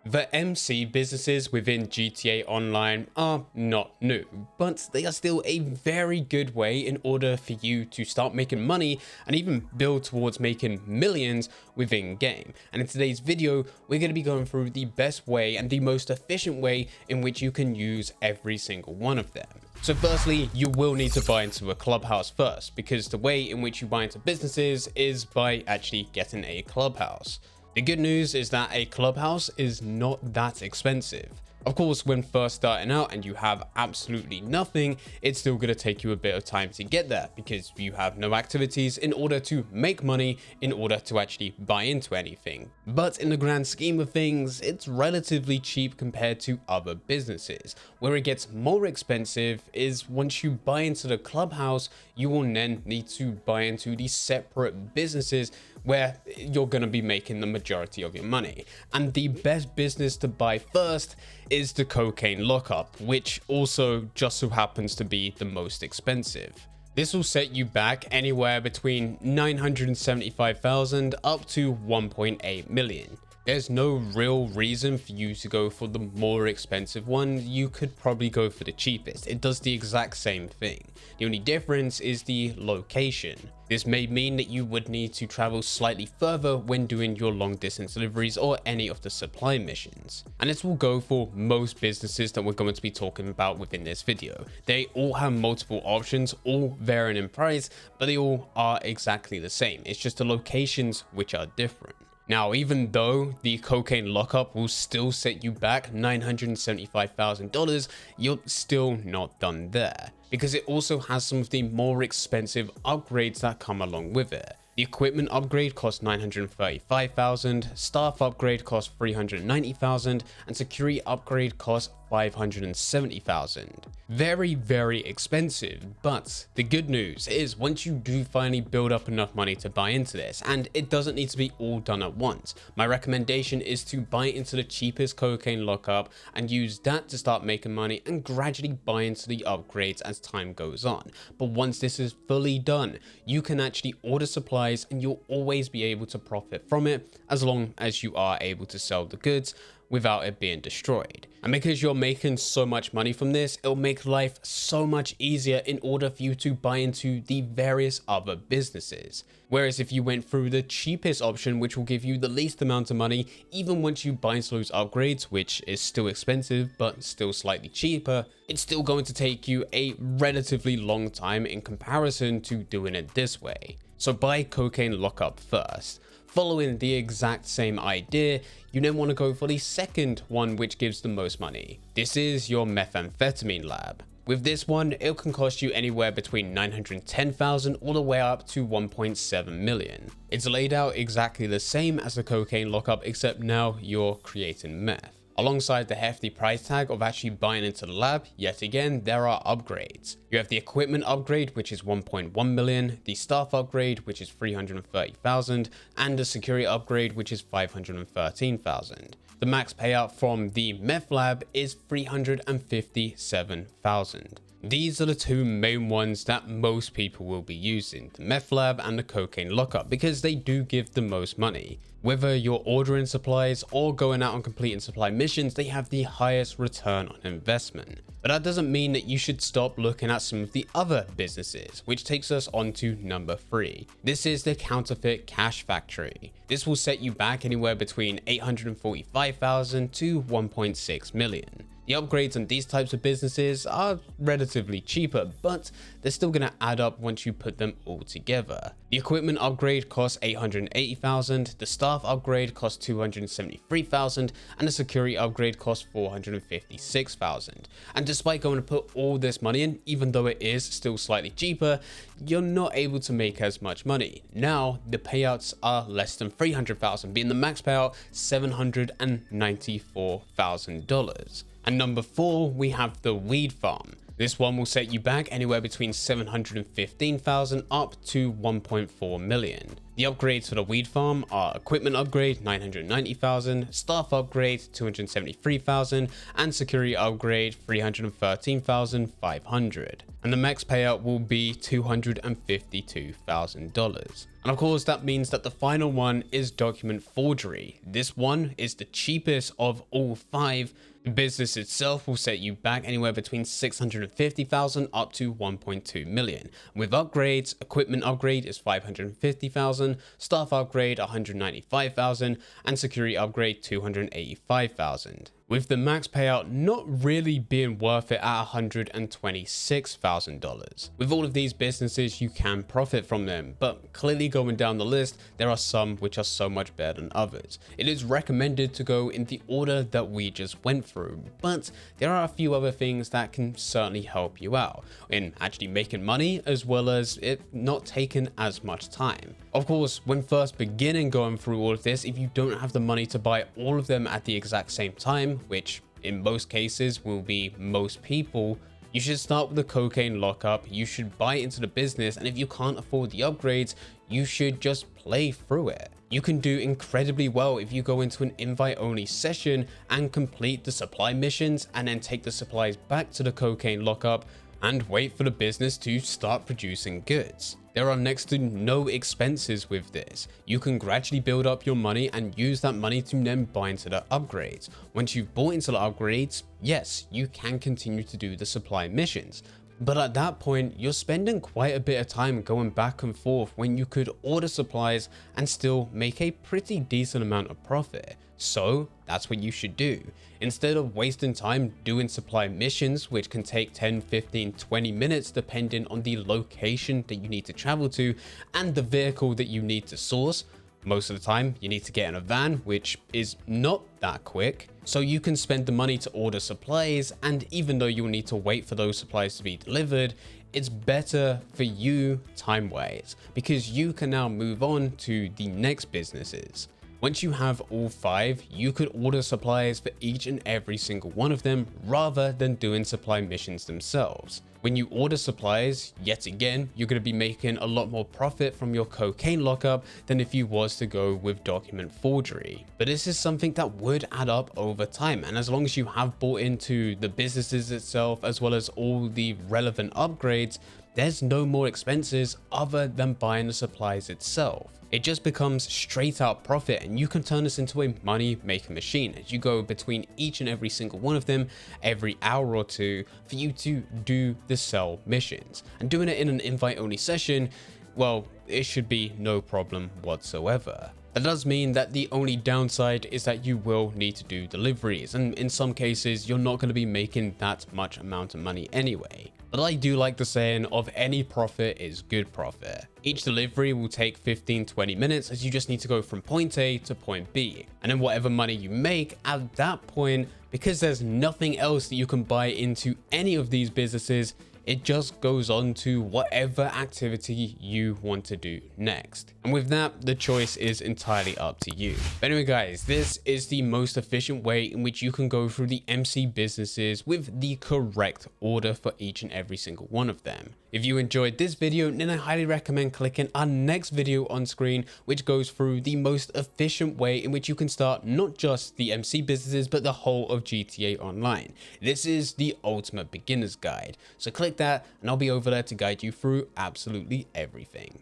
The MC businesses within GTA Online are not new, but they are still a very good way in order for you to start making money and even build towards making millions within game. And in today's video, we're going to be going through the best way and the most efficient way in which you can use every single one of them. So firstly, you will need to buy into a clubhouse first, because the way in which you buy into businesses is by actually getting a clubhouse. The good news is that a clubhouse is not that expensive. Of course, when first starting out and you have absolutely nothing, it's still going to take you a bit of time to get there because you have no activities in order to make money in order to actually buy into anything. But in the grand scheme of things, it's relatively cheap compared to other businesses. Where it gets more expensive is once you buy into the clubhouse, you will then need to buy into these separate businesses where you're going to be making the majority of your money. And the best business to buy first is the cocaine lockup, which also just so happens to be the most expensive. This will set you back anywhere between 975,000 up to 1.8 million. There's no real reason for you to go for the more expensive one. You could probably go for the cheapest. It does the exact same thing. The only difference is the location. This may mean that you would need to travel slightly further when doing your long distance deliveries or any of the supply missions. And this will go for most businesses that we're going to be talking about within this video. They all have multiple options, all varying in price, but they all are exactly the same. It's just the locations which are different. Now, even though the cocaine lockup will still set you back $975,000, you're still not done there, because it also has some of the more expensive upgrades that come along with it. The equipment upgrade costs $935,000, staff upgrade costs $390,000, and security upgrade costs $570,000. Very expensive, but the good news is once you do finally build up enough money to buy into this, and it doesn't need to be all done at once, my recommendation is to buy into the cheapest cocaine lockup and use that to start making money and gradually buy into the upgrades as time goes on. But once this is fully done, you can actually order supplies and you'll always be able to profit from it as long as you are able to sell the goods without it being destroyed. And because you're making so much money from this, it'll make life so much easier in order for you to buy into the various other businesses. Whereas if you went through the cheapest option, which will give you the least amount of money, even once you buy into those upgrades, which is still expensive but still slightly cheaper, it's still going to take you a relatively long time in comparison to doing it this way. So buy cocaine lockup first. Following the exact same idea, you then want to go for the second one which gives the most money. This is your methamphetamine lab. With this one, it can cost you anywhere between 910,000 all the way up to 1.7 million. It's laid out exactly the same as the cocaine lockup, except now you're creating meth. Alongside the hefty price tag of actually buying into the lab, yet again, there are upgrades. You have the equipment upgrade, which is 1.1 million, the staff upgrade, which is 330,000, and the security upgrade, which is 513,000. The max payout from the meth lab is 357,000. These are the two main ones that most people will be using, the meth lab and the cocaine lockup, because they do give the most money. Whether you're ordering supplies or going out and completing supply missions, they have the highest return on investment. But that doesn't mean that you should stop looking at some of the other businesses, which takes us on to number 3. This is the counterfeit cash factory. This will set you back anywhere between 845,000 to 1.6 million. The upgrades on these types of businesses are relatively cheaper, but they're still going to add up once you put them all together. The equipment upgrade costs 880,000, the staff upgrade costs 273,000, and the security upgrade costs 456,000. And despite going to put all this money in, even though it is still slightly cheaper, you're not able to make as much money. Now, the payouts are less than 300,000, being the max payout $794,000. And number 4, we have the weed farm. This one will set you back anywhere between 715,000 up to 1.4 million. The upgrades for the weed farm are equipment upgrade 990,000, staff upgrade 273,000, and security upgrade 313,500. And the max payout will be $252,000. And of course, that means that the final one is document forgery. This one is the cheapest of all 5. The business itself will set you back anywhere between 650,000 up to 1.2 million. With upgrades, equipment upgrade is 550,000, staff upgrade 195,000, and security upgrade 285,000. With the max payout not really being worth it at $126,000. With all of these businesses, you can profit from them, but clearly going down the list, there are some which are so much better than others. It is recommended to go in the order that we just went through, but there are a few other things that can certainly help you out in actually making money, as well as it not taking as much time. Of course, when first beginning going through all of this, if you don't have the money to buy all of them at the exact same time, which in most cases will be most people, you should start with the cocaine lockup. You should buy into the business, and if you can't afford the upgrades, you should just play through it. You can do incredibly well if you go into an invite only session and complete the supply missions and then take the supplies back to the cocaine lockup and wait for the business to start producing goods. There are next to no expenses with this. You can gradually build up your money and use that money to then buy into the upgrades. Once you've bought into the upgrades, yes, you can continue to do the supply missions. But at that point, you're spending quite a bit of time going back and forth when you could order supplies and still make a pretty decent amount of profit. So that's what you should do. Instead of wasting time doing supply missions, which can take 10, 15, 20 minutes depending on the location that you need to travel to and the vehicle that you need to source. Most of the time you need to get in a van, which is not that quick. So you can spend the money to order supplies, and even though you'll need to wait for those supplies to be delivered, it's better for you time-wise because you can now move on to the next businesses. Once you have all 5, you could order supplies for each and every single one of them rather than doing supply missions themselves. When you order supplies, yet again, you're going to be making a lot more profit from your cocaine lockup than if you was to go with document forgery. But this is something that would add up over time, and as long as you have bought into the businesses itself as well as all the relevant upgrades, there's no more expenses other than buying the supplies itself. It just becomes straight out profit, and you can turn this into a money making machine as you go between each and every single one of them every hour or two for you to do the sell missions. And doing it in an invite only session, well, it should be no problem whatsoever. That does mean that the only downside is that you will need to do deliveries, and in some cases you're not going to be making that much amount of money anyway. But I do like the saying of any profit is good profit. Each delivery will take 15-20 minutes as you just need to go from point A to point B. And then whatever money you make at that point, because there's nothing else that you can buy into any of these businesses, it just goes on to whatever activity you want to do next. And with that, the choice is entirely up to you. But anyway guys, this is the most efficient way in which you can go through the MC businesses with the correct order for each and every single one of them. If you enjoyed this video, then I highly recommend clicking our next video on screen, which goes through the most efficient way in which you can start not just the MC businesses, but the whole of GTA Online. This is the ultimate beginner's guide. So click that and I'll be over there to guide you through absolutely everything.